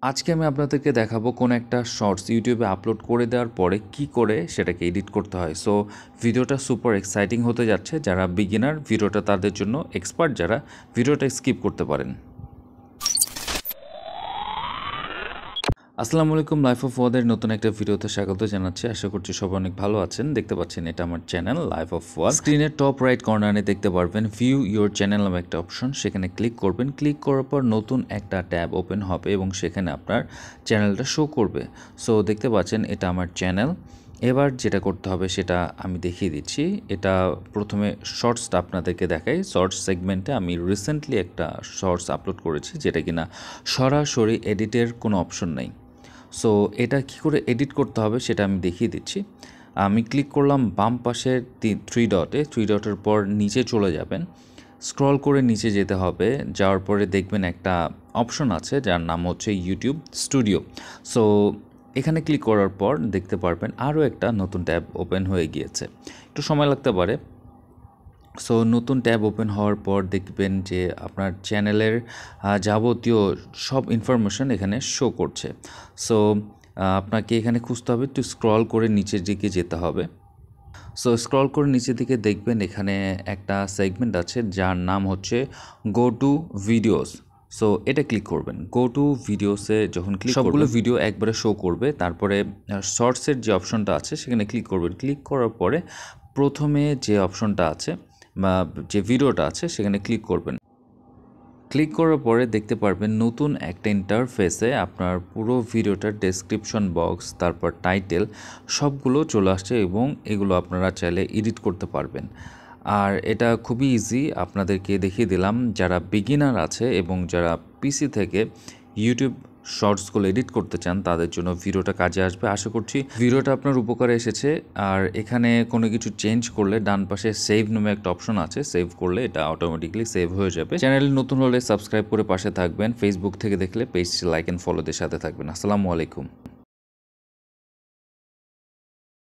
আজকে আমি আপনাদেরকে দেখাবো কোন একটা শর্টস ইউটিউবে আপলোড করে দেওয়ার পরে কি করে সেটাকে এডিট করতে হয়। সো ভিডিওটা সুপার এক্সাইটিং হতে যাচ্ছে। যারা বিগিনার ভিডিওটা তাদের জন্য, এক্সপার্ট যারা ভিডিওটা স্কিপ করতে পারেন। আসসালামু আলাইকুম, লাইফ অফ ওয়াদের নতুন একটা ভিডিওতে স্বাগত জানাচ্ছি। আশা করছি সবাই অনেক ভালো আছেন। দেখতে পাচ্ছেন এটা আমার চ্যানেল লাইফ অফ ওয়াদ। স্ক্রিনের টপ রাইট কর্নারে দেখতে পারবেন ভিউ ইউর চ্যানেল নামে একটা অপশন, সেখানে ক্লিক করবেন। ক্লিক করার পর নতুন একটা ট্যাব ওপেন হবে এবং সেখানে আপনার চ্যানেলটা শো করবে। সো দেখতে পাচ্ছেন এটা আমার চ্যানেল। এবার যেটা করতে হবে সেটা আমি দেখিয়ে দিচ্ছি। এটা প্রথমে শর্টসটা আপনাদেরকে দেখাই। শর্টস সেগমেন্টে আমি রিসেন্টলি একটা শর্টস আপলোড করেছি যেটা কিনা সরাসরি এডিটের কোনো অপশন নেই। সো এটা কী করে এডিট করতে হবে সেটা আমি দেখিয়ে দিচ্ছি। আমি ক্লিক করলাম বাম পাশের থ্রি ডটের পর নিচে চলে যাবেন। স্ক্রল করে নিচে যেতে হবে, যাওয়ার পরে দেখবেন একটা অপশন আছে যার নাম হচ্ছে ইউটিউব স্টুডিও। সো এখানে ক্লিক করার পর দেখতে পারবেন আরও একটা নতুন ট্যাব ওপেন হয়ে গিয়েছে। একটু সময় লাগতে পারে। সো নতুন ট্যাব ওপেন হওয়ার পর দেখবেন যে আপনার চ্যানেলের যাবতীয় সব ইনফরমেশন এখানে শো করছে। সো আপনাকে এখানে খুঁজতে হবে, একটু স্ক্রল করে নিচের দিকে যেতে হবে। সো স্ক্রল করে নিচের দিকে দেখবেন এখানে একটা সেগমেন্ট আছে যার নাম হচ্ছে গো টু ভিডিওস। সো এটা ক্লিক করবেন। গো টু ভিডিওসে যখন ক্লিক সবগুলো ভিডিও একবারে শো করবে। তারপরে শর্টসের যে অপশনটা আছে সেখানে ক্লিক করবেন। ক্লিক করার পরে প্রথমে যে অপশনটা আছে বা যে ভিডিওটা আছে সেখানে ক্লিক করবেন। ক্লিক করার পরে দেখতে পারবেন নতুন একটা ইন্টারফেসে আপনার পুরো ভিডিওটার ডেসক্রিপশন বক্স, তারপর টাইটেল সবগুলো চলে আসছে এবং এগুলো আপনারা চাইলে এডিট করতে পারবেন। আর এটা খুবই ইজি, আপনাদেরকে দেখিয়ে দিলাম। যারা বিগিনার আছে এবং যারা পিসি থেকে ইউটিউব শর্টসগুলো এডিট করতে চান তাদের জন্য ভিডিওটা কাজে আসবে। আশা করছি ভিডিওটা আপনার উপকারে এসেছে। আর এখানে কোনো কিছু চেঞ্জ করলে ডান পাশে সেভ নামে একটা অপশন আছে, সেভ করলে এটা অটোমেটিকলি সেভ হয়ে যাবে। চ্যানেল নতুন হলে সাবস্ক্রাইব করে পাশে থাকবেন। ফেসবুক থেকে দেখলে পেজটি লাইক অ্যান্ড ফলো দিয়ে সাথে থাকবেন। আসসালামু আলাইকুম।